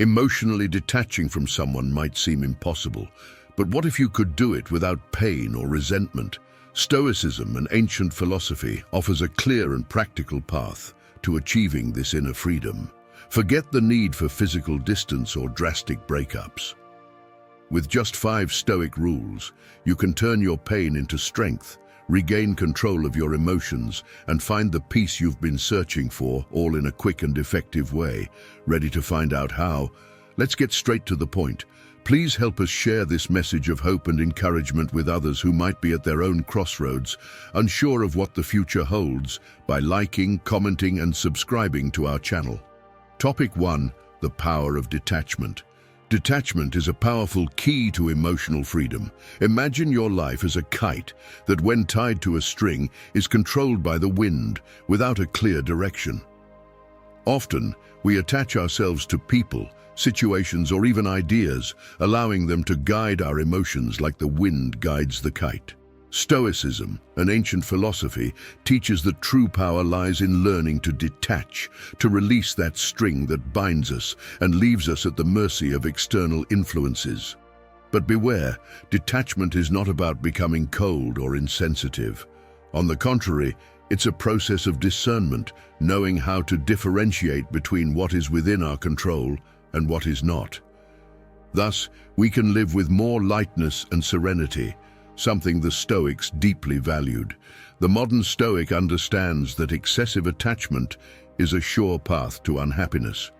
Emotionally detaching from someone might seem impossible, but what if you could do it without pain or resentment? Stoicism, an ancient philosophy, offers a clear and practical path to achieving this inner freedom. Forget the need for physical distance or drastic breakups. With just 5 Stoic rules, you can turn your pain into strength, regain control of your emotions, and find the peace you've been searching for, all in a quick and effective way. Ready to find out how? Let's get straight to the point. Please help us share this message of hope and encouragement with others who might be at their own crossroads, unsure of what the future holds, by liking, commenting, and subscribing to our channel. Topic 1. The power of detachment. Detachment is a powerful key to emotional freedom. Imagine your life as a kite that, when tied to a string, is controlled by the wind without a clear direction. Often, we attach ourselves to people, situations, or even ideas, allowing them to guide our emotions like the wind guides the kite. Stoicism, an ancient philosophy, teaches that true power lies in learning to detach, to release that string that binds us and leaves us at the mercy of external influences. But beware, detachment is not about becoming cold or insensitive. On the contrary, it's a process of discernment, knowing how to differentiate between what is within our control and what is not. Thus, we can live with more lightness and serenity, something the Stoics deeply valued. The modern Stoic understands that excessive attachment is a sure path to unhappiness.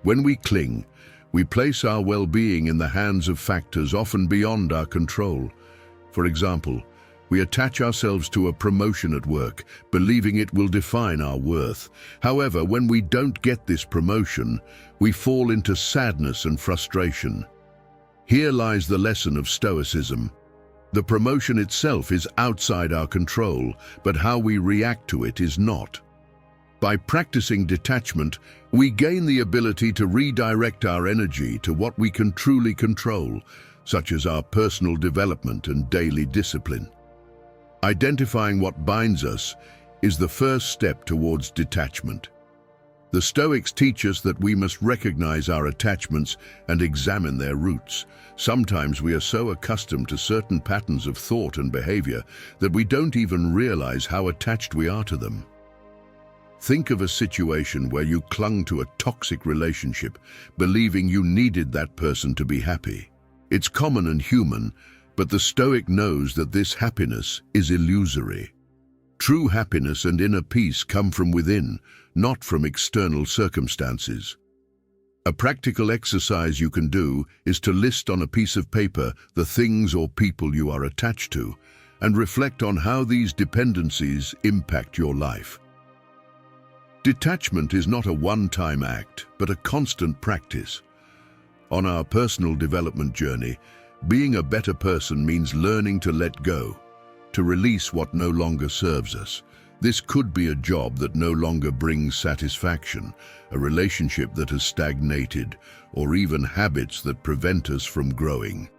When we cling, we place our well-being in the hands of factors often beyond our control. For example, we attach ourselves to a promotion at work, believing it will define our worth. However, when we don't get this promotion, we fall into sadness and frustration. Here lies the lesson of Stoicism. The promotion itself is outside our control, but how we react to it is not. By practicing detachment, we gain the ability to redirect our energy to what we can truly control, such as our personal development and daily discipline. Identifying what binds us is the first step towards detachment. The Stoics teach us that we must recognize our attachments and examine their roots. Sometimes we are so accustomed to certain patterns of thought and behavior that we don't even realize how attached we are to them. Think of a situation where you clung to a toxic relationship, believing you needed that person to be happy. It's common and human, but the Stoic knows that this happiness is illusory. True happiness and inner peace come from within, not from external circumstances. A practical exercise you can do is to list on a piece of paper the things or people you are attached to, and reflect on how these dependencies impact your life. Detachment is not a one-time act, but a constant practice. On our personal development journey, being a better person means learning to let go, to release what no longer serves us. This could be a job that no longer brings satisfaction, a relationship that has stagnated, or even habits that prevent us from growing.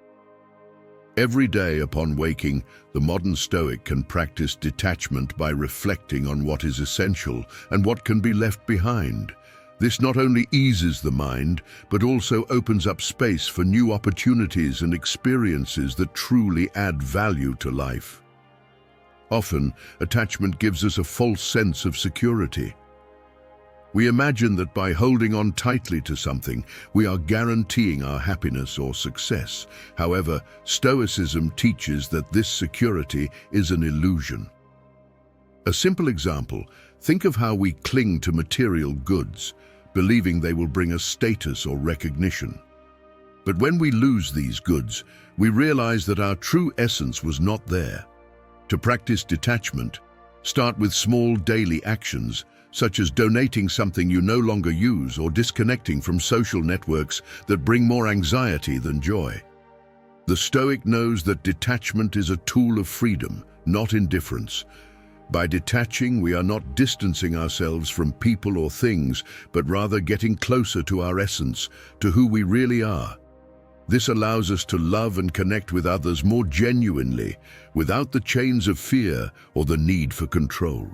Every day upon waking, the modern Stoic can practice detachment by reflecting on what is essential and what can be left behind. This not only eases the mind, but also opens up space for new opportunities and experiences that truly add value to life. Often, attachment gives us a false sense of security. We imagine that by holding on tightly to something, we are guaranteeing our happiness or success. However, Stoicism teaches that this security is an illusion. A simple example, think of how we cling to material goods, believing they will bring us status or recognition. But when we lose these goods, we realize that our true essence was not there. To practice detachment, start with small daily actions, such as donating something you no longer use or disconnecting from social networks that bring more anxiety than joy. The Stoic knows that detachment is a tool of freedom, not indifference. By detaching, we are not distancing ourselves from people or things, but rather getting closer to our essence, to who we really are. This allows us to love and connect with others more genuinely, without the chains of fear or the need for control.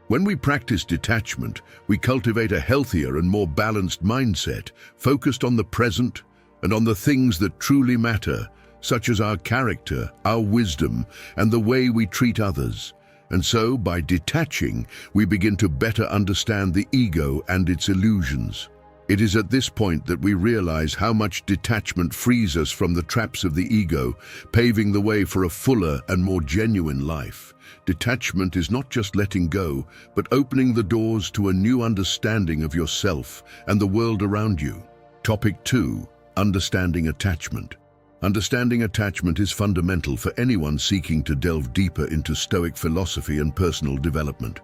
When we practice detachment, we cultivate a healthier and more balanced mindset, focused on the present and on the things that truly matter, such as our character, our wisdom, and the way we treat others. And so, by detaching, we begin to better understand the ego and its illusions. It is at this point that we realize how much detachment frees us from the traps of the ego, paving the way for a fuller and more genuine life. Detachment is not just letting go, but opening the doors to a new understanding of yourself and the world around you. Topic 2. Understanding attachment. Understanding attachment is fundamental for anyone seeking to delve deeper into Stoic philosophy and personal development.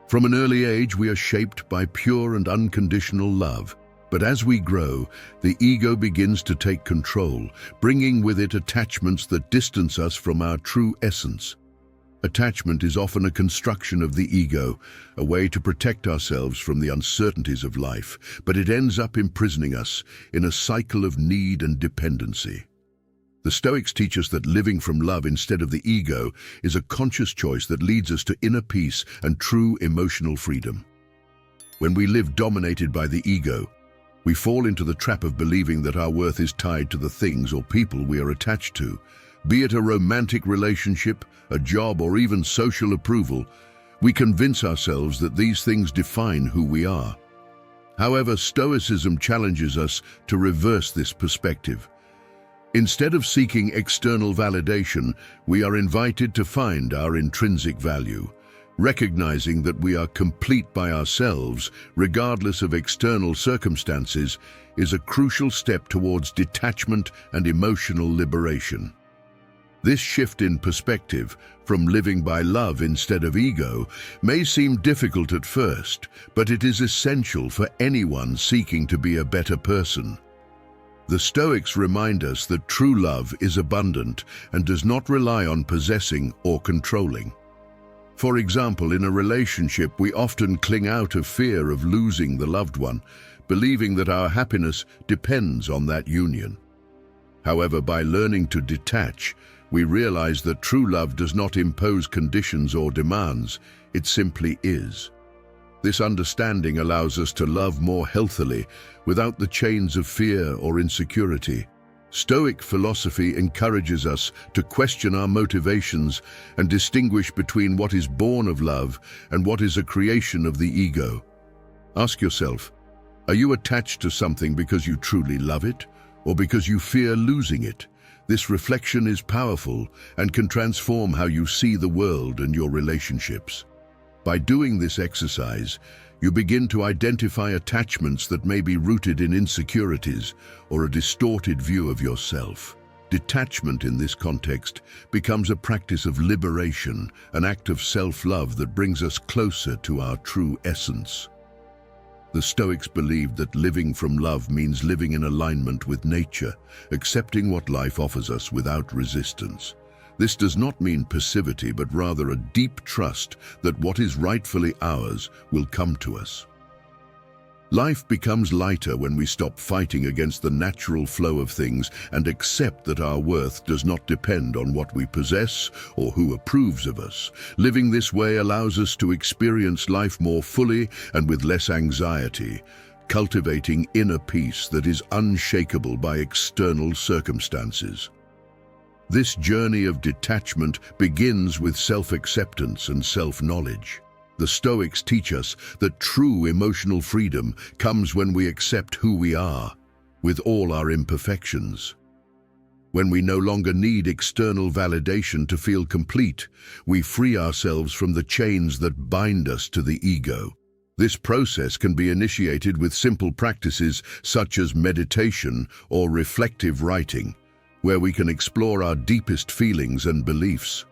From an early age, we are shaped by pure and unconditional love. But as we grow, the ego begins to take control, bringing with it attachments that distance us from our true essence. Attachment is often a construction of the ego, a way to protect ourselves from the uncertainties of life, but it ends up imprisoning us in a cycle of need and dependency. The Stoics teach us that living from love instead of the ego is a conscious choice that leads us to inner peace and true emotional freedom. When we live dominated by the ego, we fall into the trap of believing that our worth is tied to the things or people we are attached to. Be it a romantic relationship, a job, or even social approval, we convince ourselves that these things define who we are. However, Stoicism challenges us to reverse this perspective. Instead of seeking external validation, we are invited to find our intrinsic value. Recognizing that we are complete by ourselves, regardless of external circumstances, is a crucial step towards detachment and emotional liberation. This shift in perspective, from living by love instead of ego, may seem difficult at first, but it is essential for anyone seeking to be a better person. The Stoics remind us that true love is abundant and does not rely on possessing or controlling. For example, in a relationship, we often cling out of fear of losing the loved one, believing that our happiness depends on that union. However, by learning to detach, we realize that true love does not impose conditions or demands, it simply is. This understanding allows us to love more healthily, without the chains of fear or insecurity. Stoic philosophy encourages us to question our motivations and distinguish between what is born of love and what is a creation of the ego. Ask yourself, are you attached to something because you truly love it, or because you fear losing it? This reflection is powerful and can transform how you see the world and your relationships. By doing this exercise, you begin to identify attachments that may be rooted in insecurities or a distorted view of yourself. Detachment in this context becomes a practice of liberation, an act of self-love that brings us closer to our true essence. The Stoics believed that living from love means living in alignment with nature, accepting what life offers us without resistance. This does not mean passivity, but rather a deep trust that what is rightfully ours will come to us. Life becomes lighter when we stop fighting against the natural flow of things and accept that our worth does not depend on what we possess or who approves of us. Living this way allows us to experience life more fully and with less anxiety, cultivating inner peace that is unshakable by external circumstances. This journey of detachment begins with self-acceptance and self-knowledge. The Stoics teach us that true emotional freedom comes when we accept who we are, with all our imperfections. When we no longer need external validation to feel complete, we free ourselves from the chains that bind us to the ego. This process can be initiated with simple practices such as meditation or reflective writing, where we can explore our deepest feelings and beliefs.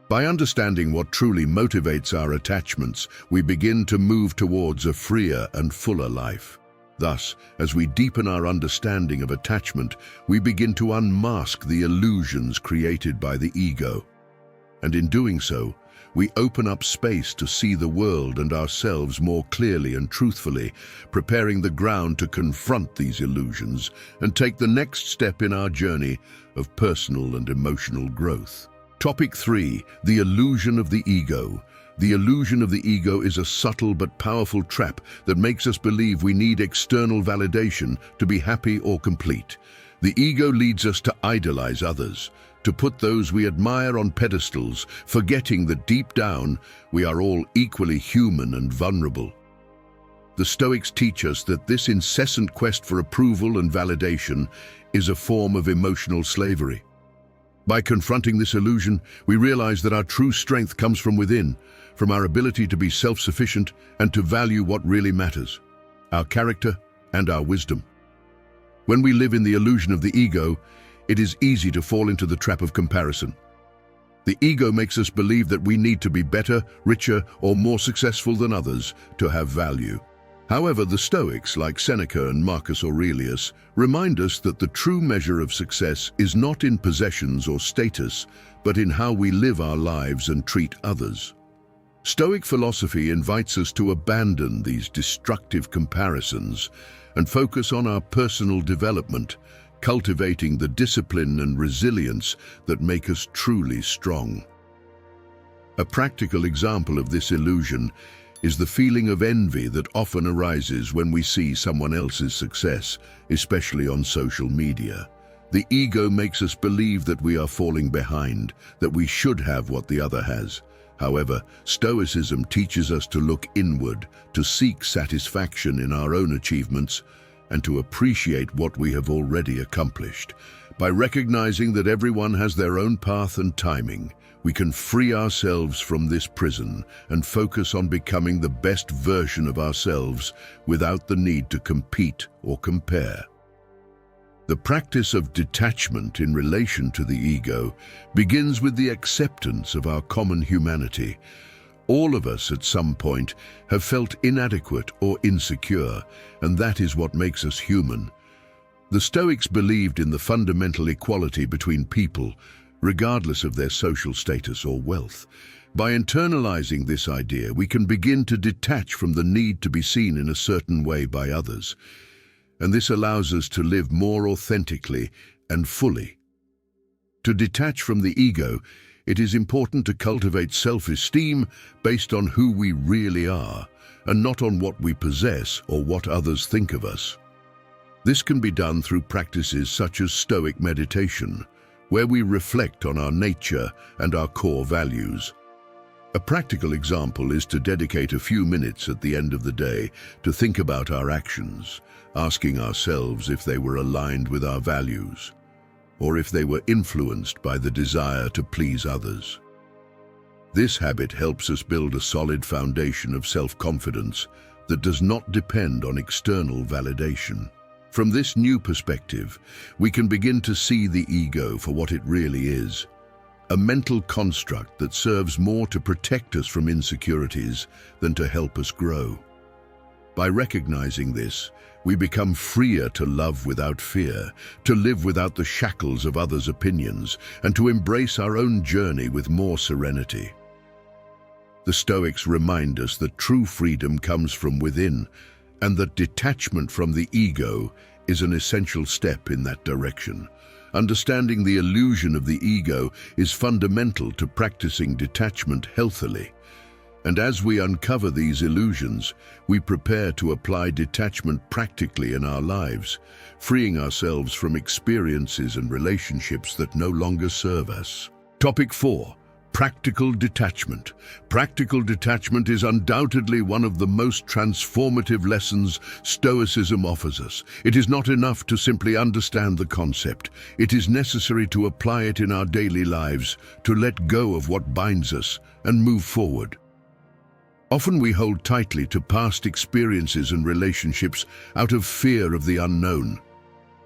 By understanding what truly motivates our attachments, we begin to move towards a freer and fuller life. Thus, as we deepen our understanding of attachment, we begin to unmask the illusions created by the ego. And in doing so, we open up space to see the world and ourselves more clearly and truthfully, preparing the ground to confront these illusions and take the next step in our journey of personal and emotional growth. Topic 3. The illusion of the ego. The illusion of the ego is a subtle but powerful trap that makes us believe we need external validation to be happy or complete. The ego leads us to idolize others, to put those we admire on pedestals, forgetting that deep down we are all equally human and vulnerable. The Stoics teach us that this incessant quest for approval and validation is a form of emotional slavery. By confronting this illusion, we realize that our true strength comes from within, from our ability to be self-sufficient and to value what really matters, our character and our wisdom. When we live in the illusion of the ego, it is easy to fall into the trap of comparison. The ego makes us believe that we need to be better, richer, or more successful than others to have value. However, the Stoics, like Seneca and Marcus Aurelius, remind us that the true measure of success is not in possessions or status, but in how we live our lives and treat others. Stoic philosophy invites us to abandon these destructive comparisons and focus on our personal development, cultivating the discipline and resilience that make us truly strong. A practical example of this illusion is the feeling of envy that often arises when we see someone else's success, especially on social media. The ego makes us believe that we are falling behind, that we should have what the other has. However, Stoicism teaches us to look inward, to seek satisfaction in our own achievements, and to appreciate what we have already accomplished. By recognizing that everyone has their own path and timing, we can free ourselves from this prison and focus on becoming the best version of ourselves without the need to compete or compare. The practice of detachment in relation to the ego begins with the acceptance of our common humanity. All of us at some point have felt inadequate or insecure, and that is what makes us human. The Stoics believed in the fundamental equality between people, regardless of their social status or wealth. By internalizing this idea, we can begin to detach from the need to be seen in a certain way by others, and this allows us to live more authentically and fully. To detach from the ego, it is important to cultivate self-esteem based on who we really are, and not on what we possess or what others think of us. This can be done through practices such as Stoic meditation, where we reflect on our nature and our core values. A practical example is to dedicate a few minutes at the end of the day to think about our actions, asking ourselves if they were aligned with our values, or if they were influenced by the desire to please others. This habit helps us build a solid foundation of self-confidence that does not depend on external validation. From this new perspective, we can begin to see the ego for what it really is, a mental construct that serves more to protect us from insecurities than to help us grow. By recognizing this, we become freer to love without fear, to live without the shackles of others' opinions, and to embrace our own journey with more serenity. The Stoics remind us that true freedom comes from within, and that detachment from the ego is an essential step in that direction. Understanding the illusion of the ego is fundamental to practicing detachment healthily. And as we uncover these illusions, we prepare to apply detachment practically in our lives, freeing ourselves from experiences and relationships that no longer serve us. Topic 4. Practical detachment. Practical detachment is undoubtedly one of the most transformative lessons Stoicism offers us. It is not enough to simply understand the concept. It is necessary to apply it in our daily lives, to let go of what binds us and move forward. Often we hold tightly to past experiences and relationships out of fear of the unknown.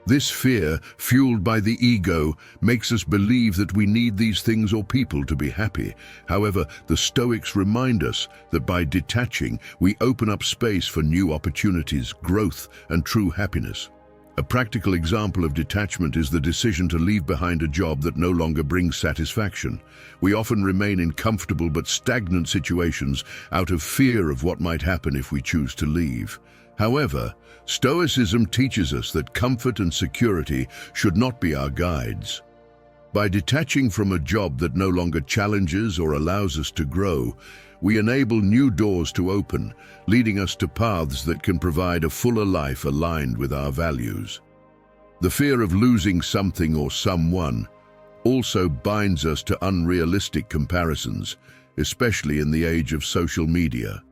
This fear, fueled by the ego, makes us believe that we need these things or people to be happy. However, the Stoics remind us that by detaching, we open up space for new opportunities, growth, and true happiness. A practical example of detachment is the decision to leave behind a job that no longer brings satisfaction. We often remain in comfortable but stagnant situations out of fear of what might happen if we choose to leave. However, Stoicism teaches us that comfort and security should not be our guides. By detaching from a job that no longer challenges or allows us to grow, we enable new doors to open, leading us to paths that can provide a fuller life aligned with our values. The fear of losing something or someone also binds us to unrealistic comparisons, especially in the age of social media.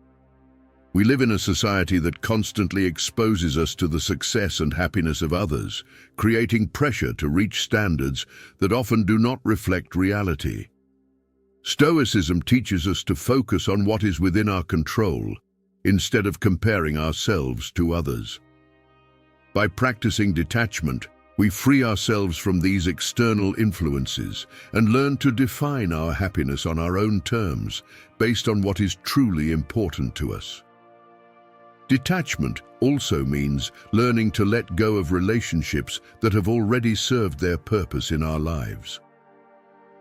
We live in a society that constantly exposes us to the success and happiness of others, creating pressure to reach standards that often do not reflect reality. Stoicism teaches us to focus on what is within our control, instead of comparing ourselves to others. By practicing detachment, we free ourselves from these external influences and learn to define our happiness on our own terms, based on what is truly important to us. Detachment also means learning to let go of relationships that have already served their purpose in our lives.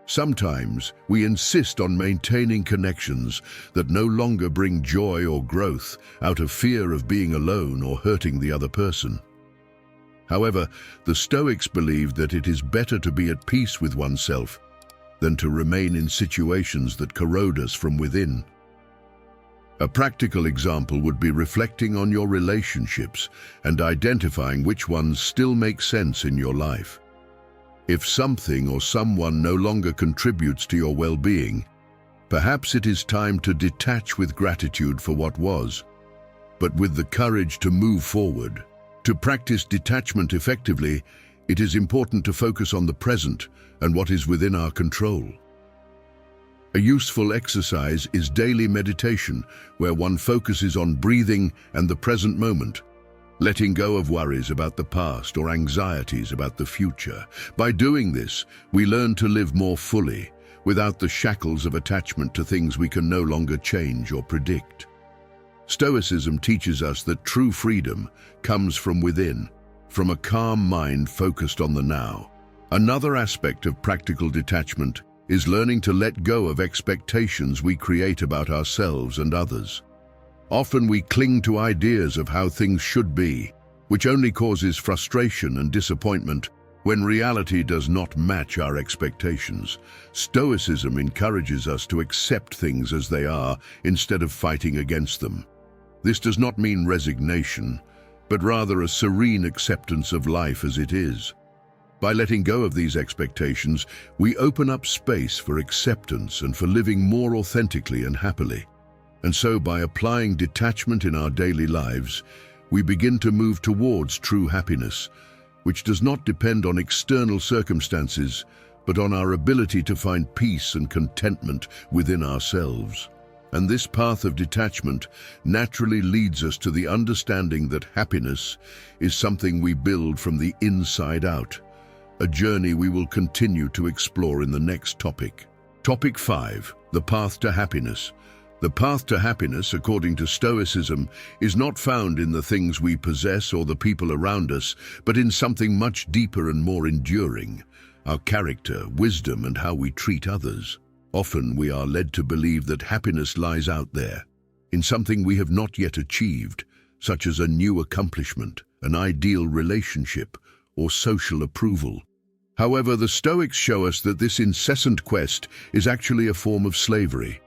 Sometimes we insist on maintaining connections that no longer bring joy or growth out of fear of being alone or hurting the other person. However, the Stoics believed that it is better to be at peace with oneself than to remain in situations that corrode us from within. A practical example would be reflecting on your relationships and identifying which ones still make sense in your life. If something or someone no longer contributes to your well-being, perhaps it is time to detach with gratitude for what was, but with the courage to move forward. To practice detachment effectively, it is important to focus on the present and what is within our control. A useful exercise is daily meditation, where one focuses on breathing and the present moment, letting go of worries about the past or anxieties about the future. By doing this, we learn to live more fully, without the shackles of attachment to things we can no longer change or predict. Stoicism teaches us that true freedom comes from within, from a calm mind focused on the now. Another aspect of practical detachment is learning to let go of expectations we create about ourselves and others. Often we cling to ideas of how things should be, which only causes frustration and disappointment when reality does not match our expectations. Stoicism encourages us to accept things as they are instead of fighting against them. This does not mean resignation, but rather a serene acceptance of life as it is. By letting go of these expectations, we open up space for acceptance and for living more authentically and happily. And so, by applying detachment in our daily lives, we begin to move towards true happiness, which does not depend on external circumstances, but on our ability to find peace and contentment within ourselves. And this path of detachment naturally leads us to the understanding that happiness is something we build from the inside out, a journey we will continue to explore in the next topic. Topic 5. The path to happiness. The path to happiness, according to Stoicism, is not found in the things we possess or the people around us, but in something much deeper and more enduring: our character, wisdom, and how we treat others. Often we are led to believe that happiness lies out there, in something we have not yet achieved, such as a new accomplishment, an ideal relationship, or social approval. However, the Stoics show us that this incessant quest is actually a form of slavery.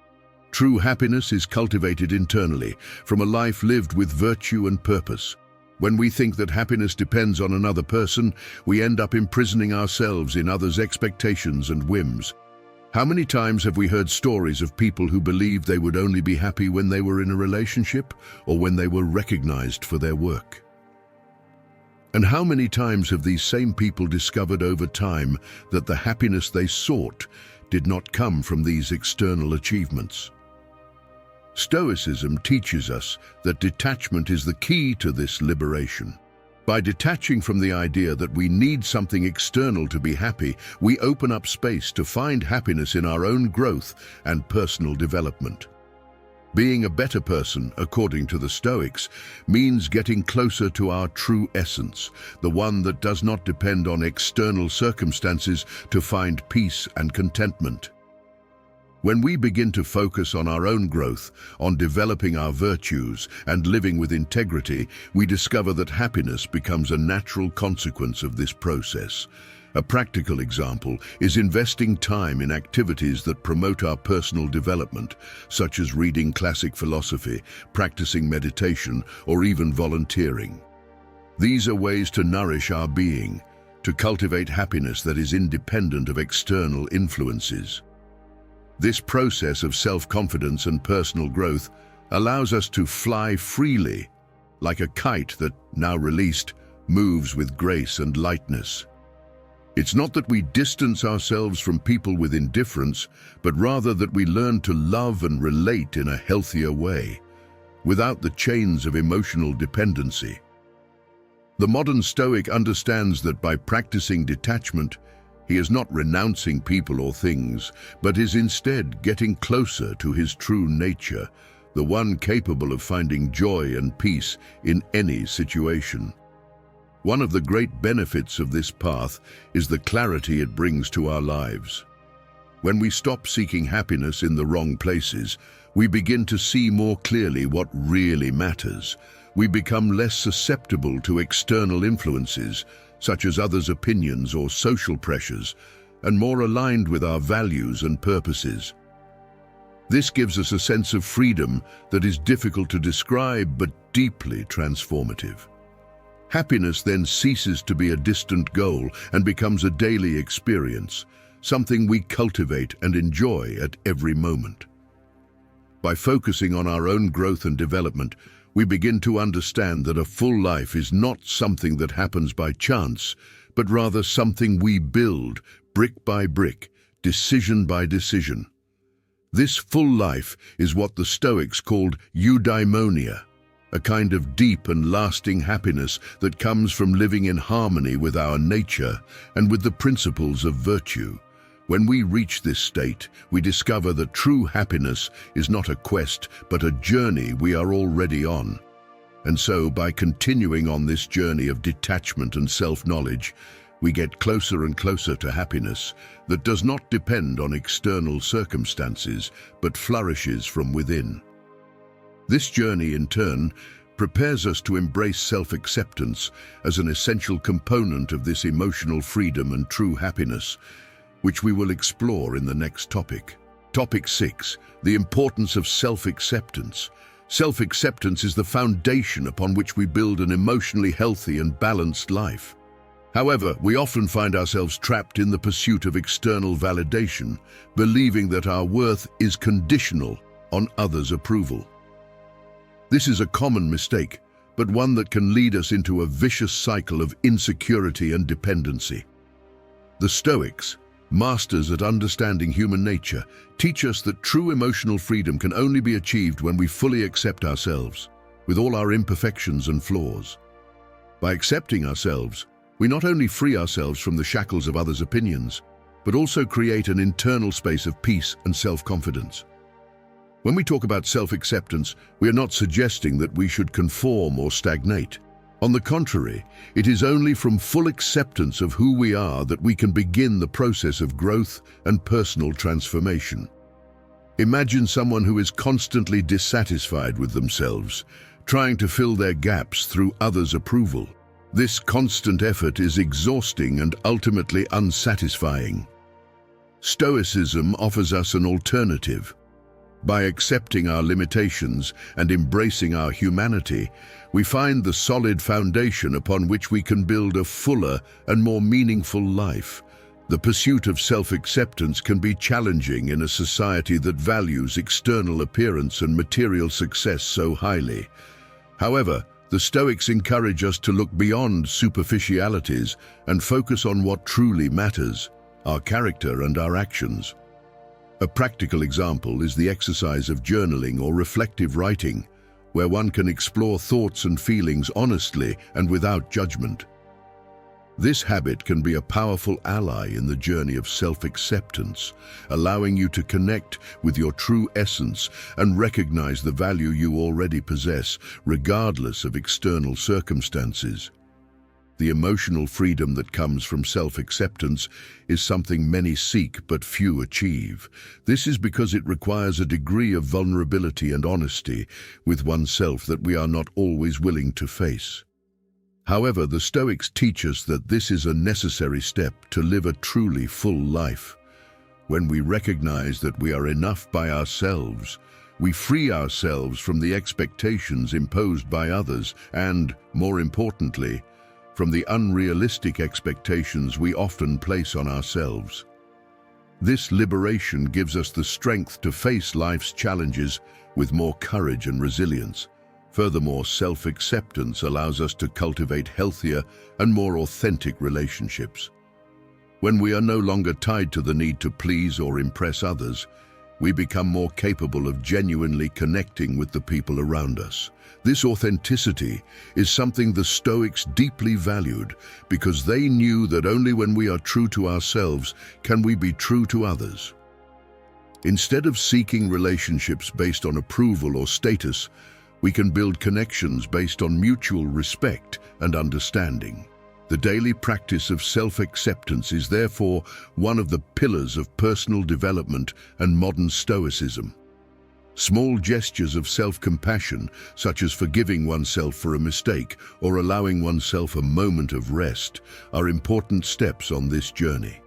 True happiness is cultivated internally, from a life lived with virtue and purpose. When we think that happiness depends on another person, we end up imprisoning ourselves in others' expectations and whims. How many times have we heard stories of people who believed they would only be happy when they were in a relationship or when they were recognized for their work? And how many times have these same people discovered over time that the happiness they sought did not come from these external achievements? Stoicism teaches us that detachment is the key to this liberation. By detaching from the idea that we need something external to be happy, we open up space to find happiness in our own growth and personal development. Being a better person, according to the Stoics, means getting closer to our true essence, the one that does not depend on external circumstances to find peace and contentment. When we begin to focus on our own growth, on developing our virtues, and living with integrity, we discover that happiness becomes a natural consequence of this process. A practical example is investing time in activities that promote our personal development, such as reading classic philosophy, practicing meditation, or even volunteering. These are ways to nourish our being, to cultivate happiness that is independent of external influences. This process of self-confidence and personal growth allows us to fly freely, like a kite that, now released, moves with grace and lightness. It's not that we distance ourselves from people with indifference, but rather that we learn to love and relate in a healthier way, without the chains of emotional dependency. The modern Stoic understands that by practicing detachment, he is not renouncing people or things, but is instead getting closer to his true nature, the one capable of finding joy and peace in any situation. One of the great benefits of this path is the clarity it brings to our lives. When we stop seeking happiness in the wrong places, we begin to see more clearly what really matters. We become less susceptible to external influences, such as others' opinions or social pressures, and more aligned with our values and purposes. This gives us a sense of freedom that is difficult to describe but deeply transformative. Happiness then ceases to be a distant goal and becomes a daily experience, something we cultivate and enjoy at every moment. By focusing on our own growth and development, we begin to understand that a full life is not something that happens by chance, but rather something we build, brick by brick, decision by decision. This full life is what the Stoics called eudaimonia, a kind of deep and lasting happiness that comes from living in harmony with our nature and with the principles of virtue. When we reach this state, we discover that true happiness is not a quest, but a journey we are already on. And so, by continuing on this journey of detachment and self-knowledge, we get closer and closer to happiness that does not depend on external circumstances, but flourishes from within. This journey, in turn, prepares us to embrace self-acceptance as an essential component of this emotional freedom and true happiness, which we will explore in the next topic. Topic 6. The importance of self-acceptance. Self-acceptance is the foundation upon which we build an emotionally healthy and balanced life. However, we often find ourselves trapped in the pursuit of external validation, believing that our worth is conditional on others' approval. This is a common mistake, but one that can lead us into a vicious cycle of insecurity and dependency. The Stoics, masters at understanding human nature, teach us that true emotional freedom can only be achieved when we fully accept ourselves, with all our imperfections and flaws. By accepting ourselves, we not only free ourselves from the shackles of others' opinions, but also create an internal space of peace and self-confidence. When we talk about self-acceptance, we are not suggesting that we should conform or stagnate. On the contrary, it is only from full acceptance of who we are that we can begin the process of growth and personal transformation. Imagine someone who is constantly dissatisfied with themselves, trying to fill their gaps through others' approval. This constant effort is exhausting and ultimately unsatisfying. Stoicism offers us an alternative. By accepting our limitations and embracing our humanity, we find the solid foundation upon which we can build a fuller and more meaningful life. The pursuit of self-acceptance can be challenging in a society that values external appearance and material success so highly. However, the Stoics encourage us to look beyond superficialities and focus on what truly matters, our character and our actions. A practical example is the exercise of journaling or reflective writing, where one can explore thoughts and feelings honestly and without judgment. This habit can be a powerful ally in the journey of self-acceptance, allowing you to connect with your true essence and recognize the value you already possess, regardless of external circumstances. The emotional freedom that comes from self-acceptance is something many seek but few achieve. This is because it requires a degree of vulnerability and honesty with oneself that we are not always willing to face. However, the Stoics teach us that this is a necessary step to live a truly full life. When we recognize that we are enough by ourselves, we free ourselves from the expectations imposed by others and, more importantly, from the unrealistic expectations we often place on ourselves. This liberation gives us the strength to face life's challenges with more courage and resilience. Furthermore, self-acceptance allows us to cultivate healthier and more authentic relationships. When we are no longer tied to the need to please or impress others, we become more capable of genuinely connecting with the people around us. This authenticity is something the Stoics deeply valued because they knew that only when we are true to ourselves can we be true to others. Instead of seeking relationships based on approval or status, we can build connections based on mutual respect and understanding. The daily practice of self-acceptance is therefore one of the pillars of personal development and modern Stoicism. Small gestures of self-compassion, such as forgiving oneself for a mistake or allowing oneself a moment of rest, are important steps on this journey.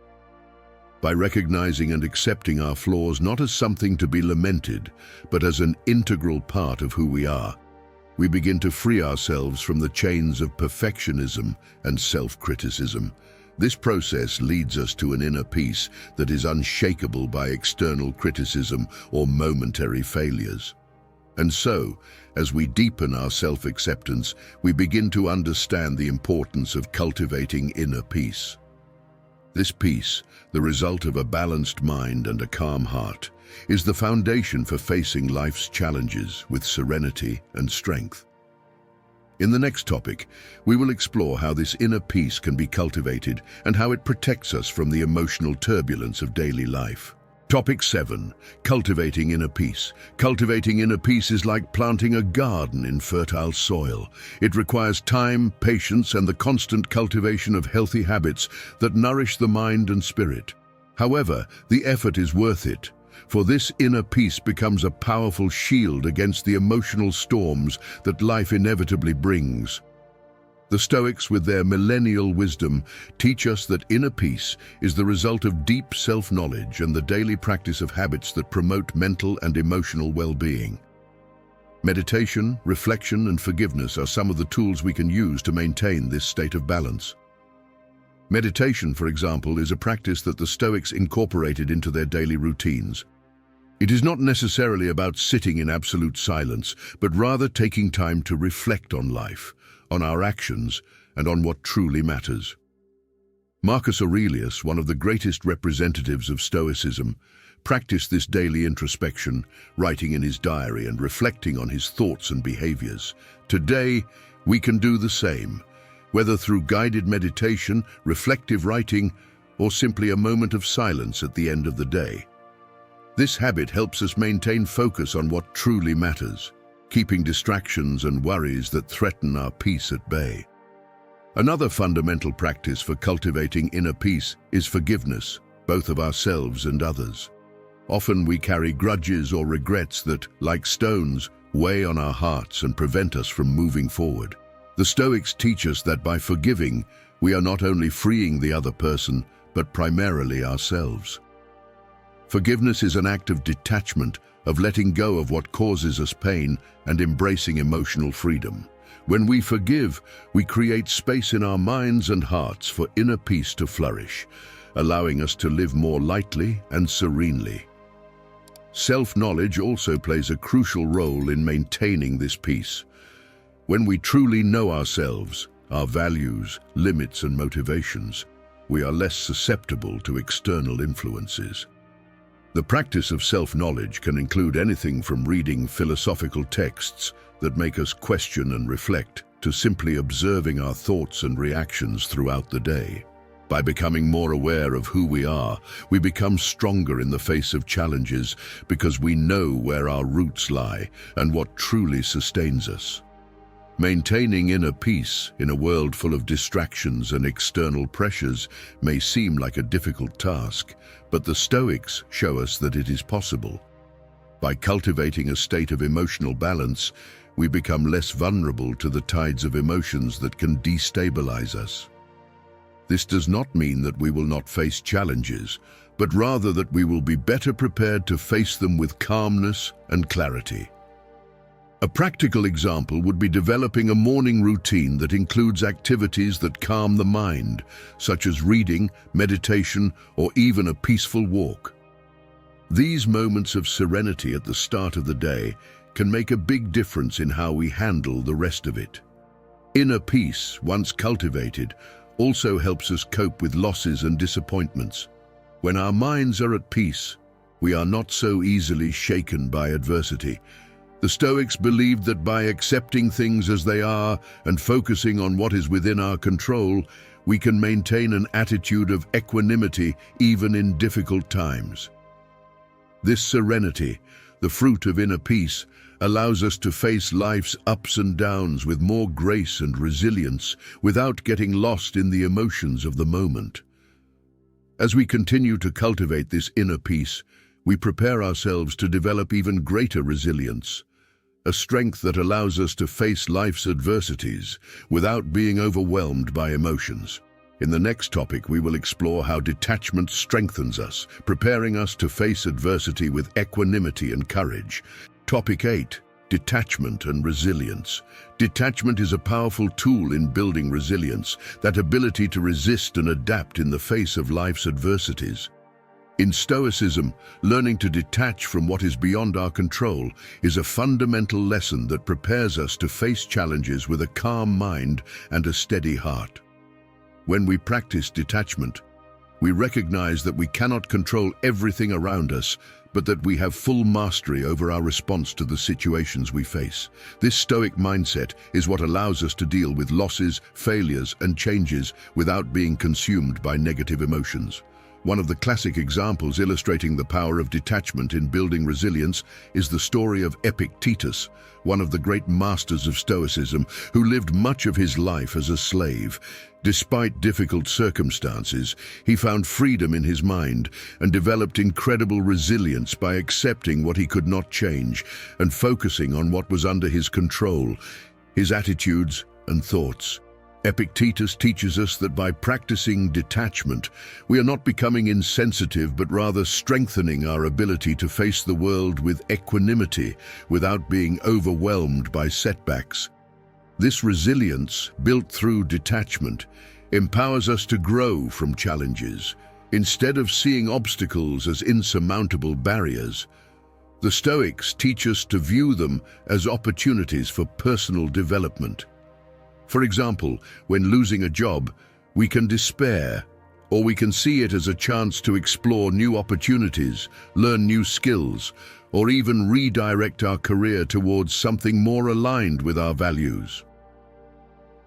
By recognizing and accepting our flaws not as something to be lamented, but as an integral part of who we are, we begin to free ourselves from the chains of perfectionism and self-criticism. This process leads us to an inner peace that is unshakable by external criticism or momentary failures. And so, as we deepen our self-acceptance, we begin to understand the importance of cultivating inner peace. This peace, the result of a balanced mind and a calm heart, is the foundation for facing life's challenges with serenity and strength. In the next topic, we will explore how this inner peace can be cultivated and how it protects us from the emotional turbulence of daily life. Topic 7. Cultivating inner peace. Cultivating inner peace is like planting a garden in fertile soil. It requires time, patience, and the constant cultivation of healthy habits that nourish the mind and spirit. However, the effort is worth it, for this inner peace becomes a powerful shield against the emotional storms that life inevitably brings. The Stoics, with their millennial wisdom, teach us that inner peace is the result of deep self-knowledge and the daily practice of habits that promote mental and emotional well-being. Meditation, reflection, and forgiveness are some of the tools we can use to maintain this state of balance. Meditation, for example, is a practice that the Stoics incorporated into their daily routines. It is not necessarily about sitting in absolute silence, but rather taking time to reflect on life, on our actions, and on what truly matters. Marcus Aurelius, one of the greatest representatives of Stoicism, practiced this daily introspection, writing in his diary and reflecting on his thoughts and behaviors. Today, we can do the same, whether through guided meditation, reflective writing, or simply a moment of silence at the end of the day. This habit helps us maintain focus on what truly matters, keeping distractions and worries that threaten our peace at bay. Another fundamental practice for cultivating inner peace is forgiveness, both of ourselves and others. Often we carry grudges or regrets that, like stones, weigh on our hearts and prevent us from moving forward. The Stoics teach us that by forgiving, we are not only freeing the other person, but primarily ourselves. Forgiveness is an act of detachment, of letting go of what causes us pain and embracing emotional freedom. When we forgive, we create space in our minds and hearts for inner peace to flourish, allowing us to live more lightly and serenely. Self-knowledge also plays a crucial role in maintaining this peace. When we truly know ourselves, our values, limits, and motivations, we are less susceptible to external influences. The practice of self-knowledge can include anything from reading philosophical texts that make us question and reflect, to simply observing our thoughts and reactions throughout the day. By becoming more aware of who we are, we become stronger in the face of challenges because we know where our roots lie and what truly sustains us. Maintaining inner peace in a world full of distractions and external pressures may seem like a difficult task, but the Stoics show us that it is possible. By cultivating a state of emotional balance, we become less vulnerable to the tides of emotions that can destabilize us. This does not mean that we will not face challenges, but rather that we will be better prepared to face them with calmness and clarity. A practical example would be developing a morning routine that includes activities that calm the mind, such as reading, meditation, or even a peaceful walk. These moments of serenity at the start of the day can make a big difference in how we handle the rest of it. Inner peace, once cultivated, also helps us cope with losses and disappointments. When our minds are at peace, we are not so easily shaken by adversity. The Stoics believed that by accepting things as they are and focusing on what is within our control, we can maintain an attitude of equanimity even in difficult times. This serenity, the fruit of inner peace, allows us to face life's ups and downs with more grace and resilience without getting lost in the emotions of the moment. As we continue to cultivate this inner peace, we prepare ourselves to develop even greater resilience, a strength that allows us to face life's adversities without being overwhelmed by emotions. In the next topic, we will explore how detachment strengthens us, preparing us to face adversity with equanimity and courage. Topic 8. Detachment and resilience. Detachment is a powerful tool in building resilience, that ability to resist and adapt in the face of life's adversities. In Stoicism, learning to detach from what is beyond our control is a fundamental lesson that prepares us to face challenges with a calm mind and a steady heart. When we practice detachment, we recognize that we cannot control everything around us, but that we have full mastery over our response to the situations we face. This Stoic mindset is what allows us to deal with losses, failures, and changes without being consumed by negative emotions. One of the classic examples illustrating the power of detachment in building resilience is the story of Epictetus, one of the great masters of Stoicism, who lived much of his life as a slave. Despite difficult circumstances, he found freedom in his mind and developed incredible resilience by accepting what he could not change and focusing on what was under his control, his attitudes and thoughts. Epictetus teaches us that by practicing detachment, we are not becoming insensitive, but rather strengthening our ability to face the world with equanimity without being overwhelmed by setbacks. This resilience, built through detachment, empowers us to grow from challenges. Instead of seeing obstacles as insurmountable barriers, the Stoics teach us to view them as opportunities for personal development. For example, when losing a job, we can despair, or we can see it as a chance to explore new opportunities, learn new skills, or even redirect our career towards something more aligned with our values.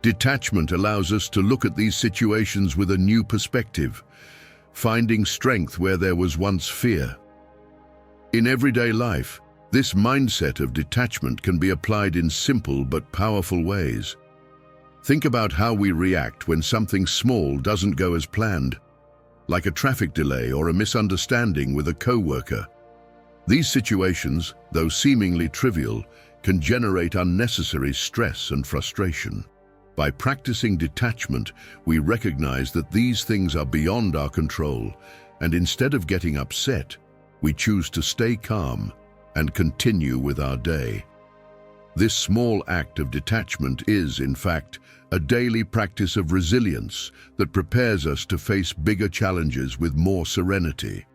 Detachment allows us to look at these situations with a new perspective, finding strength where there was once fear. In everyday life, this mindset of detachment can be applied in simple but powerful ways. Think about how we react when something small doesn't go as planned, like a traffic delay or a misunderstanding with a coworker. These situations, though seemingly trivial, can generate unnecessary stress and frustration. By practicing detachment, we recognize that these things are beyond our control, and instead of getting upset, we choose to stay calm and continue with our day. This small act of detachment is, in fact, a daily practice of resilience that prepares us to face bigger challenges with more serenity.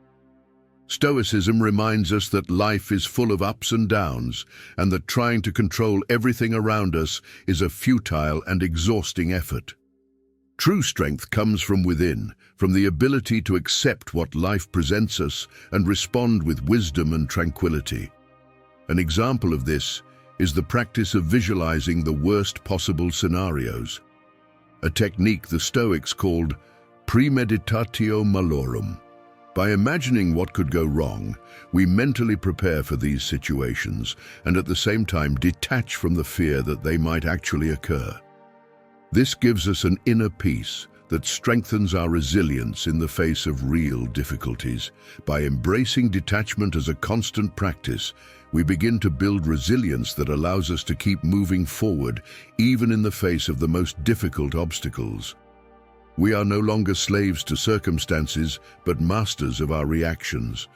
Stoicism reminds us that life is full of ups and downs, and that trying to control everything around us is a futile and exhausting effort. True strength comes from within, from the ability to accept what life presents us and respond with wisdom and tranquility. An example of this is the practice of visualizing the worst possible scenarios, a technique the Stoics called premeditatio malorum. By imagining what could go wrong, we mentally prepare for these situations and at the same time detach from the fear that they might actually occur. This gives us an inner peace, that strengthens our resilience in the face of real difficulties. By embracing detachment as a constant practice, we begin to build resilience that allows us to keep moving forward, even in the face of the most difficult obstacles. We are no longer slaves to circumstances, but masters of our reactions.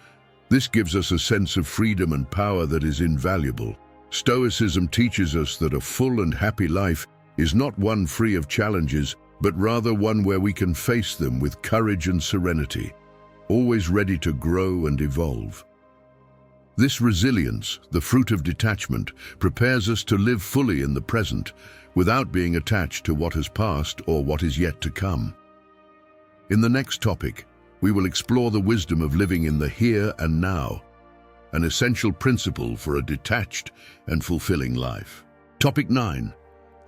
This gives us a sense of freedom and power that is invaluable. Stoicism teaches us that a full and happy life is not one free of challenges, but rather one where we can face them with courage and serenity, always ready to grow and evolve. This resilience, the fruit of detachment, prepares us to live fully in the present, without being attached to what has passed or what is yet to come. In the next topic, we will explore the wisdom of living in the here and now, an essential principle for a detached and fulfilling life. Topic 9.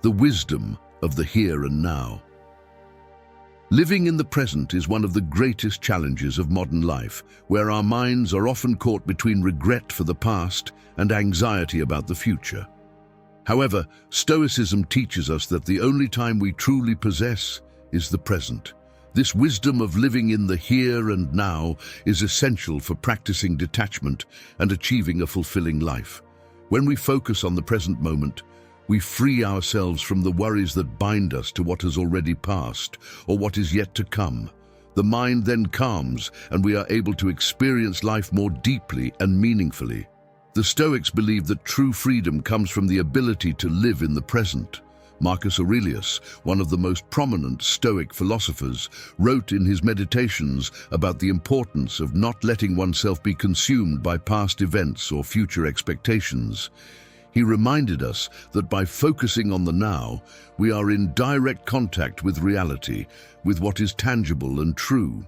The wisdom of the here and now. Living in the present is one of the greatest challenges of modern life, where our minds are often caught between regret for the past and anxiety about the future. However, Stoicism teaches us that the only time we truly possess is the present. This wisdom of living in the here and now is essential for practicing detachment and achieving a fulfilling life. When we focus on the present moment, we free ourselves from the worries that bind us to what has already passed or what is yet to come. The mind then calms, and we are able to experience life more deeply and meaningfully. The Stoics believe that true freedom comes from the ability to live in the present. Marcus Aurelius, one of the most prominent Stoic philosophers, wrote in his Meditations about the importance of not letting oneself be consumed by past events or future expectations. He reminded us that by focusing on the now, we are in direct contact with reality, with what is tangible and true.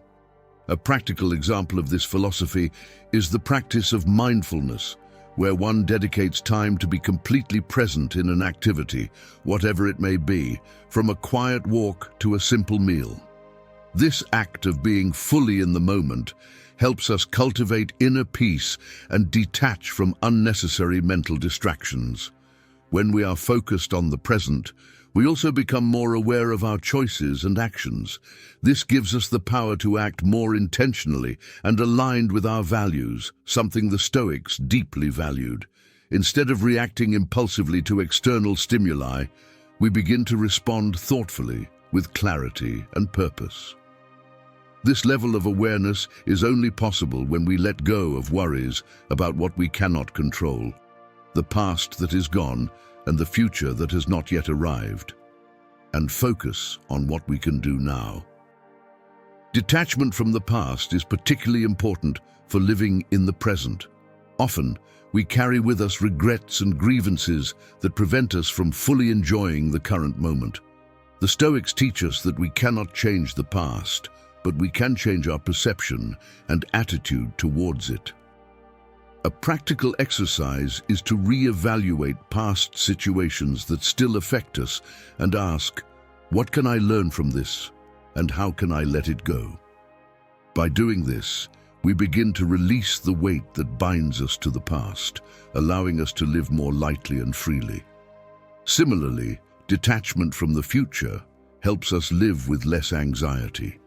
A practical example of this philosophy is the practice of mindfulness, where one dedicates time to be completely present in an activity, whatever it may be, from a quiet walk to a simple meal. This act of being fully in the moment helps us cultivate inner peace and detach from unnecessary mental distractions. When we are focused on the present, we also become more aware of our choices and actions. This gives us the power to act more intentionally and aligned with our values, something the Stoics deeply valued. Instead of reacting impulsively to external stimuli, we begin to respond thoughtfully, with clarity and purpose. This level of awareness is only possible when we let go of worries about what we cannot control, the past that is gone and the future that has not yet arrived, and focus on what we can do now. Detachment from the past is particularly important for living in the present. Often, we carry with us regrets and grievances that prevent us from fully enjoying the current moment. The Stoics teach us that we cannot change the past, but we can change our perception and attitude towards it. A practical exercise is to re-evaluate past situations that still affect us and ask, what can I learn from this, and how can I let it go? By doing this, we begin to release the weight that binds us to the past, allowing us to live more lightly and freely. Similarly, detachment from the future helps us live with less anxiety.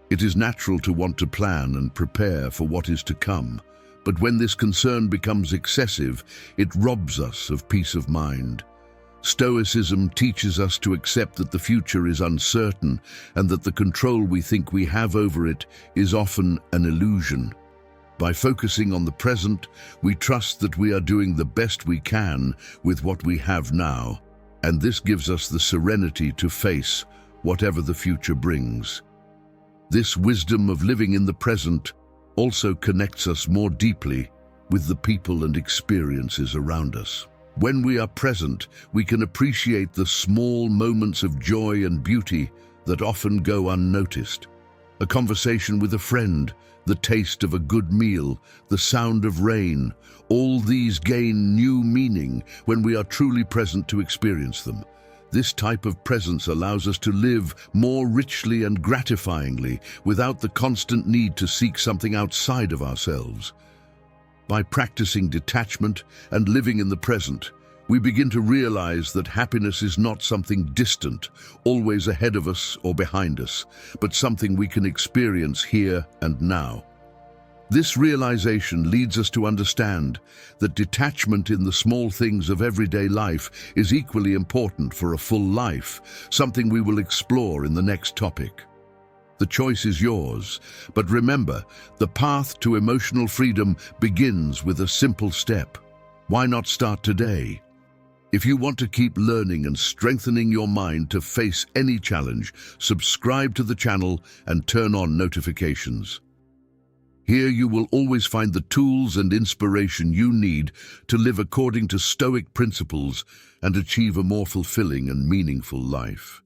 It is natural to want to plan and prepare for what is to come, but when this concern becomes excessive, it robs us of peace of mind. Stoicism teaches us to accept that the future is uncertain and that the control we think we have over it is often an illusion. By focusing on the present, we trust that we are doing the best we can with what we have now, and this gives us the serenity to face whatever the future brings. This wisdom of living in the present also connects us more deeply with the people and experiences around us. When we are present, we can appreciate the small moments of joy and beauty that often go unnoticed. A conversation with a friend, the taste of a good meal, the sound of rain, all these gain new meaning when we are truly present to experience them. This type of presence allows us to live more richly and gratifyingly without the constant need to seek something outside of ourselves. By practicing detachment and living in the present, we begin to realize that happiness is not something distant, always ahead of us or behind us, but something we can experience here and now. This realization leads us to understand that detachment in the small things of everyday life is equally important for a full life, something we will explore in the next topic. The choice is yours, but remember, the path to emotional freedom begins with a simple step. Why not start today? If you want to keep learning and strengthening your mind to face any challenge, subscribe to the channel and turn on notifications. Here you will always find the tools and inspiration you need to live according to Stoic principles and achieve a more fulfilling and meaningful life.